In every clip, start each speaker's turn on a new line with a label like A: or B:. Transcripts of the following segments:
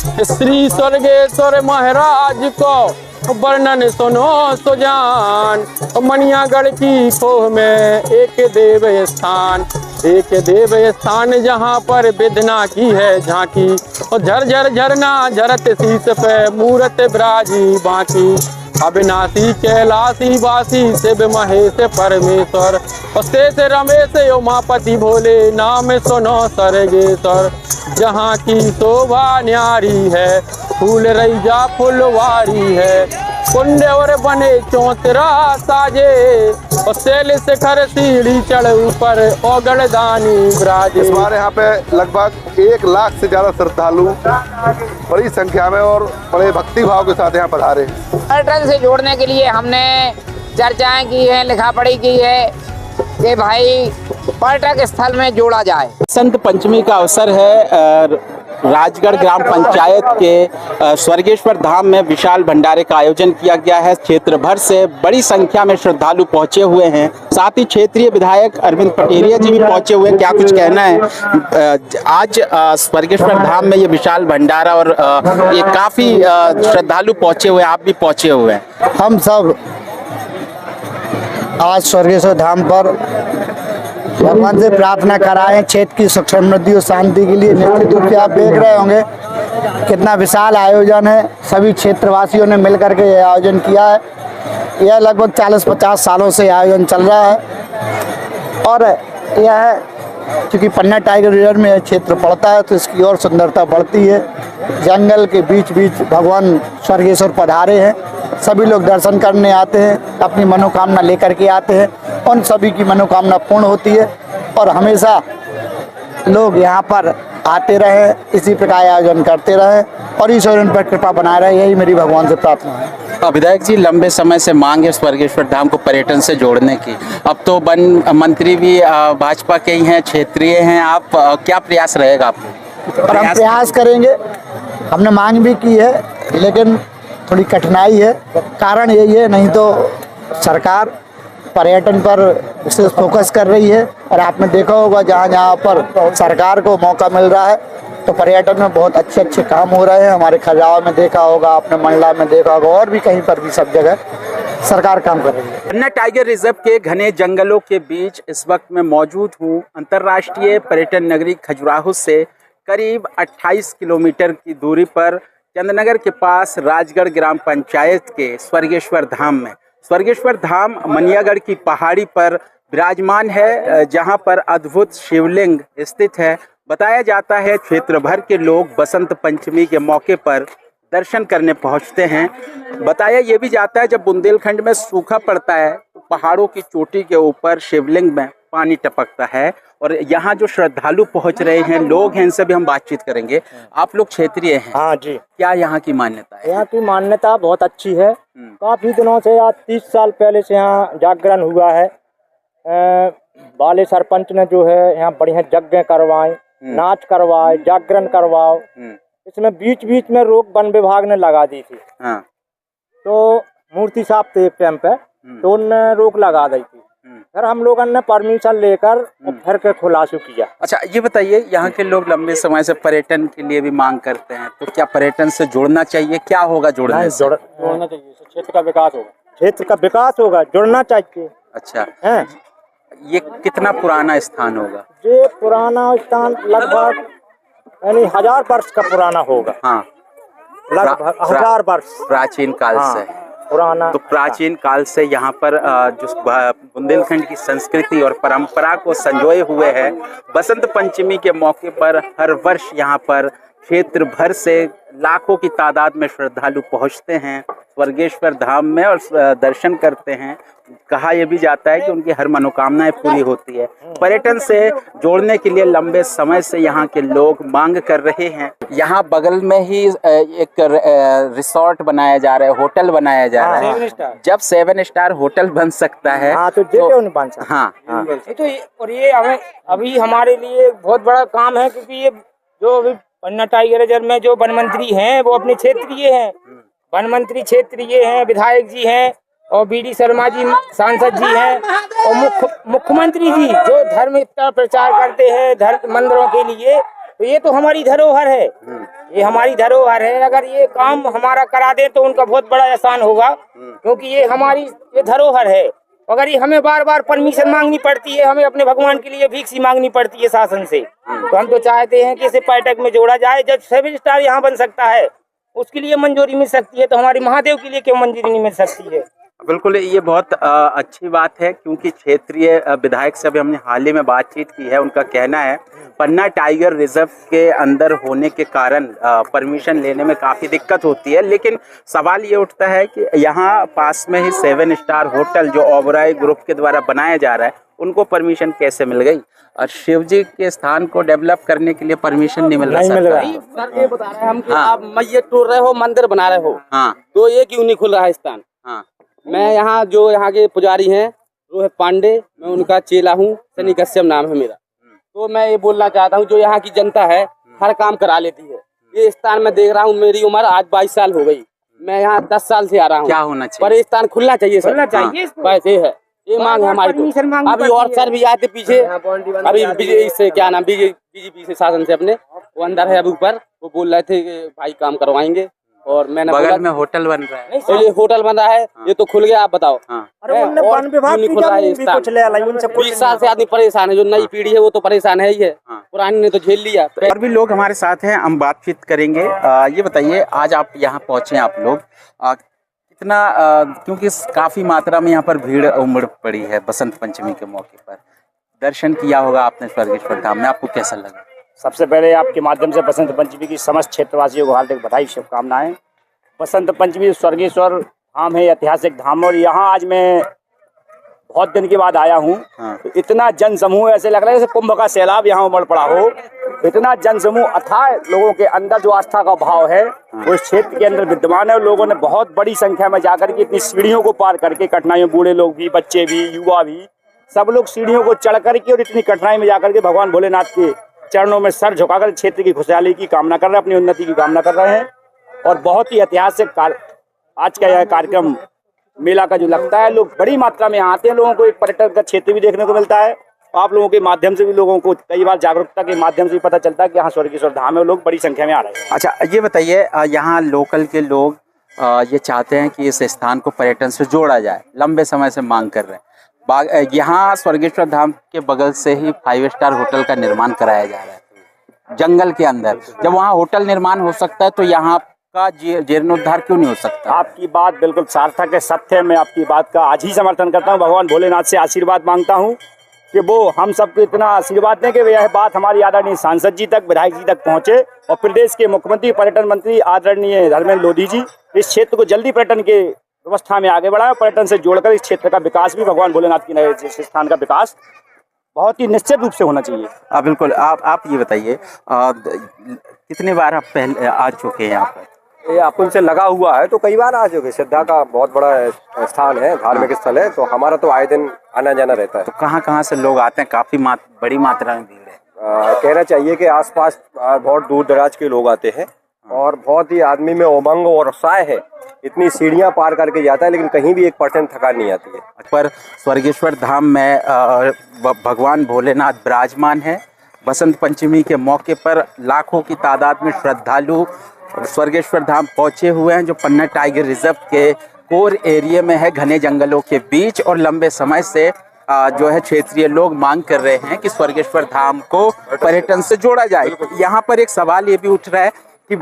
A: श्री स्वर्गेश्वर महाराज को वर्णन सुनो सुजान। मनियागढ़ की खोह में एक देव स्थान जहाँ पर विदना की है झांकी। और झरझर झरना झरत शीस पे मूरत विराजी बाकी। अविनाशी कैलाशी वासी शिव महेश परमेश्वर। और शेष रमेश उमापति भोले नाम सुनो सर्गेश्वर। जहाँ की शोभा न्यारी है फूल रैजा फुलवारी है। कुंड और बने चौतरा साजे। और शैल शिखर सीढ़ी चढ़ ऊपर औगड़दानी विराजे।
B: इस बार यहाँ पे लगभग 1 लाख से ज्यादा श्रद्धालु बड़ी संख्या में और बड़े भक्ति भाव के साथ यहाँ पधारे।
C: पर्यटन से जोड़ने के लिए हमने चर्चाएं की हैं, लिखा पढ़ी की है कि भाई पर्यटक स्थल में जोड़ा जाए।
D: बसंत पंचमी का अवसर है। राजगढ़ ग्राम पंचायत के स्वर्गेश्वर धाम में विशाल भंडारे का आयोजन किया गया है। क्षेत्र भर से बड़ी संख्या में श्रद्धालु पहुंचे हुए हैं। साथ ही क्षेत्रीय विधायक अरविंद पटेरिया जी भी पहुंचे हुए हैं। क्या कुछ कहना है आज स्वर्गेश्वर धाम में ये विशाल भंडारा और ये काफी श्रद्धालु पहुंचे हुए हैं, आप भी पहुंचे हुए हैं।
E: हम सब आज स्वर्गेश्वर धाम पर भगवान से प्रार्थना कराएं क्षेत्र की सुख समृद्धि और शांति के लिए। निश्चित रूप से आप देख रहे होंगे कितना विशाल आयोजन है। सभी क्षेत्रवासियों ने मिलकर के यह आयोजन किया है। यह लगभग 40-50 सालों से आयोजन चल रहा है। और यह क्योंकि पन्ना टाइगर रिजर्व में यह क्षेत्र पड़ता है तो इसकी और सुंदरता बढ़ती है। जंगल के बीच बीच भगवान स्वर्गेश्वर पधारे हैं। सभी लोग दर्शन करने आते हैं, अपनी मनोकामना लेकर के आते हैं। उन सभी की मनोकामना पूर्ण होती है और हमेशा लोग यहाँ पर आते रहें, इसी प्रकार आयोजन करते रहें और ईश्वर उन पर कृपा बनाए रहे, यही मेरी भगवान से प्रार्थना है।
D: विधायक जी, लंबे समय से मांग है स्वर्गेश्वर धाम को पर्यटन से जोड़ने की। अब तो वन मंत्री भी भाजपा के ही हैं, क्षेत्रीय हैं, आप क्या प्रयास रहेगा आपको?
E: और हम प्रयास करेंगे। हमने मांग भी की है लेकिन थोड़ी कठिनाई है। कारण यही है, नहीं तो सरकार पर्यटन पर विशेष फोकस कर रही है। और आपने देखा होगा जहाँ जहाँ पर सरकार को मौका मिल रहा है तो पर्यटन में बहुत अच्छे अच्छे काम हो रहे हैं। हमारे खजावा में देखा होगा, आपने मंडला में देखा होगा, और भी कहीं पर भी सब जगह सरकार काम कर रही है।
D: पन्ना टाइगर रिजर्व के घने जंगलों के बीच इस वक्त मैं मौजूद हूँ। अंतर्राष्ट्रीय पर्यटन नगरी खजुराहो से करीब 28 किलोमीटर की दूरी पर चंदनगर के पास राजगढ़ ग्राम पंचायत के स्वर्गेश्वर धाम में। स्वर्गेश्वर धाम मनियागढ़ की पहाड़ी पर विराजमान है, जहां पर अद्भुत शिवलिंग स्थित है। बताया जाता है क्षेत्र भर के लोग बसंत पंचमी के मौके पर दर्शन करने पहुंचते हैं। बताया ये भी जाता है जब बुंदेलखंड में सूखा पड़ता है तो पहाड़ों की चोटी के ऊपर शिवलिंग में पानी टपकता है। और यहाँ जो श्रद्धालु पहुंच रहे हैं लोग हैं, इनसे भी हम बातचीत करेंगे। आप लोग क्षेत्रीय हैं?
F: हाँ जी।
D: क्या यहाँ की मान्यता है?
F: यहाँ की मान्यता बहुत अच्छी है। काफी दिनों से, आज 30 साल पहले से यहाँ जागरण हुआ है। वाले सरपंच ने जो है यहाँ बढ़िया यज्ञ करवाए, नाच करवाए, जागरण करवाओ। इसमें बीच बीच में रोक वन विभाग ने लगा दी थी।
D: हाँ।
F: तो मूर्ति साहब थे एक टाइम पे, तो उनने रोक लगा दी थी। फिर हम लोगों ने परमिशन लेकर फिर के खुलासा किया।
D: अच्छा, ये बताइए, यहाँ के लोग लंबे समय से पर्यटन के लिए भी मांग करते हैं, तो क्या पर्यटन से जोड़ना चाहिए? क्या होगा जोड़ने से?
F: जोड़ना चाहिए, क्षेत्र का विकास होगा। क्षेत्र का विकास होगा, जुड़ना चाहिए।
D: अच्छा
F: है।
D: ये कितना पुराना स्थान होगा?
F: ये पुराना स्थान लगभग यानी 1000 वर्ष का पुराना होगा।
D: हाँ,
F: लगभग 1000 वर्ष
D: प्राचीन काल से
F: पुराना।
D: तो प्राचीन काल से यहाँ पर जो बुंदेलखंड की संस्कृति और परंपरा को संजोए हुए है। बसंत पंचमी के मौके पर हर वर्ष यहाँ पर क्षेत्र भर से लाखों की तादाद में श्रद्धालु पहुँचते हैं स्वर्गेश्वर धाम में और दर्शन करते हैं। कहा यह भी जाता है कि उनकी हर मनोकामनाएं पूरी होती है। पर्यटन से जोड़ने के लिए लंबे समय से यहाँ के लोग मांग कर रहे हैं। यहाँ बगल में ही एक रिसोर्ट बनाया जा रहा है, होटल बनाया जा रहा है। जब 7 स्टार होटल बन सकता है
F: तो क्यों नहीं बन सकता?
D: हाँ।
G: तो और ये हमें अभी हमारे लिए बहुत बड़ा काम है, क्योंकि ये जो अभी पन्ना टाइगर रिजर्व में जो वन मंत्री हैं वो अपने क्षेत्रीय हैं। वन मंत्री क्षेत्रीय हैं, विधायक जी हैं और बीडी शर्मा जी सांसद जी हैं और मुख्यमंत्री जी जो धर्म का प्रचार करते हैं धर्म मंदिरों के लिए, तो ये तो हमारी धरोहर है, ये हमारी धरोहर है। अगर ये काम हमारा करा दे तो उनका बहुत बड़ा एहसान होगा, क्योंकि ये हमारी ये धरोहर है। अगर ये हमें बार बार परमिशन मांगनी पड़ती है, हमें अपने भगवान के लिए भीख सी मांगनी पड़ती है शासन से, तो हम तो चाहते हैं कि इसे पर्यटक में जोड़ा जाए। जब 7 स्टार यहाँ बन सकता है उसके लिए मंजूरी मिल सकती है, तो हमारे महादेव के लिए क्यों मंजूरी नहीं मिल सकती है?
D: बिल्कुल, ये बहुत अच्छी बात है, क्योंकि क्षेत्रीय विधायक से अभी हमने हाल ही में बातचीत की है। उनका कहना है पन्ना टाइगर रिजर्व के अंदर होने के कारण परमिशन लेने में काफ़ी दिक्कत होती है। लेकिन सवाल ये उठता है कि यहाँ पास में ही 7 स्टार होटल जो ओबराय ग्रुप के द्वारा बनाया जा रहा है, उनको परमिशन कैसे मिल गई? और शिवजी के स्थान को डेवलप करने के लिए परमिशन नहीं मिल रहा।
H: सर ये बता रहे हैं हम कि आप मैयत टूर रहे हो, मंदिर बना रहे हो,
D: हाँ,
H: तो ये क्यों नहीं खुल रहा है स्थान?
D: हाँ,
H: मैं यहाँ जो यहाँ के पुजारी हैं रोहित पांडे, मैं उनका चेला हूँ, सनी कश्यप नाम है मेरा। तो मैं ये बोलना चाहता हूँ, जो यहाँ की जनता है हर काम करा लेती है। ये स्थान मैं देख रहा हूँ, मेरी उम्र आज 22 साल हो गई, मैं यहाँ 10 साल से आ रहा हूँ।
D: क्या होना चाहिए?
H: पर ये स्थान खुलना चाहिए सर,
G: खुलना चाहिए इसको।
H: बस ये है, ये मांग है हमारी। तो अभी और सर भी आते पीछे, अभी इससे क्या नाम बीजेपी से शासन से अपने वो अंदर है, अभी ऊपर वो बोल रहे थे कि भाई काम करवाएंगे, और मैंने
D: बगल में होटल बन रहा है।
H: तो ये होटल बन रहा है, ये तो खुल गया, आप बताओ।
F: अरे उनने वन विभाग की जमीन भी कुछ ले लाई, उनसे
H: 20 साल से आदमी परेशान है, जो नई पीढ़ी है वो तो परेशान है ही है, पुरानी ने तो झेल लिया।
D: और भी लोग हमारे साथ हैं, हम बातचीत करेंगे। ये बताइए, आज आप यहाँ पहुँचे, आप लोग कितना क्योंकि काफ़ी मात्रा में यहाँ पर भीड़ उमड़ पड़ी है बसंत पंचमी के मौके पर, दर्शन किया होगा आपने स्वर्गेश्वर धाम में, आपको कैसा लगा?
F: सबसे पहले आपके माध्यम से बसंत पंचमी की समस्त क्षेत्रवासियों को हार्दिक बधाई, शुभकामनाएं। बसंत पंचमी स्वर्गेश्वर धाम है, ऐतिहासिक धाम, और यहाँ आज मैं बहुत दिन के बाद आया हूँ। तो इतना जन समूह ऐसे लग रहा है जैसे कुंभ का सैलाब यहाँ उमड़ पड़ा हो। इतना जन समूह अथाह लोगों के अंदर जो आस्था का भाव है वो इस क्षेत्र के अंदर विद्यमान है। और लोगों ने बहुत बड़ी संख्या में जाकर के इतनी सीढ़ियों को पार करके, कठिनाइयों, बूढ़े लोग भी, बच्चे भी, युवा भी, सब लोग सीढ़ियों को चढ़ करके और इतनी कठिनाई में जाकर के भगवान भोलेनाथ के चरणों में सर झुकाकर क्षेत्र की खुशहाली की कामना कर रहे हैं, अपनी उन्नति की कामना कर रहे हैं। और बहुत ही ऐतिहासिक आज का यह कार्यक्रम मेला का जो लगता है, लोग बड़ी मात्रा में आते हैं, लोगों को एक पर्यटन का क्षेत्र भी देखने को मिलता है। आप लोगों के माध्यम से भी लोगों को कई बार जागरूकता के माध्यम से भी पता चलता है कि यहाँ स्वर्गेश्वर धाम है, लोग बड़ी संख्या में आ रहे हैं।
D: अच्छा, ये बताइए, यहाँ लोकल के लोग ये चाहते हैं कि इस स्थान को पर्यटन से जोड़ा जाए, लंबे समय से मांग कर रहे हैं। यहाँ स्वर्गेश्वर धाम के बगल से ही 5 स्टार होटल का निर्माण कराया जा रहा है जंगल के अंदर। जब वहाँ होटल निर्माण हो सकता है तो यहाँ का जीर्णोद्धार क्यों नहीं हो सकता?
F: आपकी बात बिल्कुल सार्थक है, सत्य है। मैं आपकी बात का आज ही समर्थन करता हूँ। भगवान भोलेनाथ से आशीर्वाद मांगता हूँ कि वो हम सबको इतना आशीर्वाद दें कि यह बात हमारी आदरणीय सांसद जी तक, विधायक जी तक पहुँचे, और प्रदेश के मुख्यमंत्री, पर्यटन मंत्री आदरणीय धर्मेंद्र लोधी जी इस क्षेत्र को जल्दी पर्यटन के व्यवस्था में आगे बढ़ाए। पर्यटन से जोड़कर इस क्षेत्र का विकास भी, भगवान भोलेनाथ की स्थान का विकास बहुत ही निश्चित रूप से होना चाहिए।
D: बिल्कुल। आप ये बताइए, कितने बार आप पहले आ चुके हैं यहाँ पर?
I: ये अपन से लगा हुआ है तो कई बार आ चुके। श्रद्धा का बहुत बड़ा स्थान है, धार्मिक स्थल है, तो हमारा तो आए दिन आना जाना रहता है।
D: तो कहाँ से लोग आते हैं? काफी बड़ी मात्रा में भीड़ है।
I: कहना चाहिए कि आसपास बहुत दूर दराज के लोग आते हैं, और बहुत ही आदमी में उमंग और उत्साह है। इतनी सीढ़ियां पार करके जाता है, लेकिन कहीं भी 1% थकान नहीं आती है।
D: पर स्वर्गेश्वर धाम में भगवान भोलेनाथ विराजमान है। बसंत पंचमी के मौके पर लाखों की तादाद में श्रद्धालु स्वर्गेश्वर धाम पहुंचे हुए हैं, जो पन्ना टाइगर रिजर्व के कोर एरिया में है, घने जंगलों के बीच। और लंबे समय से जो है क्षेत्रीय लोग मांग कर रहे हैं कि स्वर्गेश्वर धाम को पर्यटन से जोड़ा जाए। यहाँ पर एक सवाल ये भी उठ रहा है कि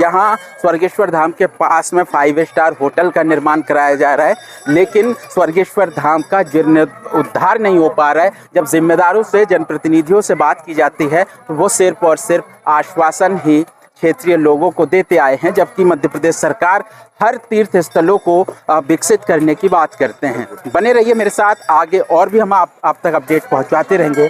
D: यहाँ स्वर्गेश्वर धाम के पास में 5 स्टार होटल का निर्माण कराया जा रहा है, लेकिन स्वर्गेश्वर धाम का जीर्णोद्धार नहीं हो पा रहा है। जब जिम्मेदारों से, जनप्रतिनिधियों से बात की जाती है तो वो सिर्फ और सिर्फ आश्वासन ही क्षेत्रीय लोगों को देते आए हैं, जबकि मध्य प्रदेश सरकार हर तीर्थ स्थलों को विकसित करने की बात करते हैं। बने रहिए मेरे साथ, आगे और भी हम आप तक अपडेट पहुंचाते रहेंगे।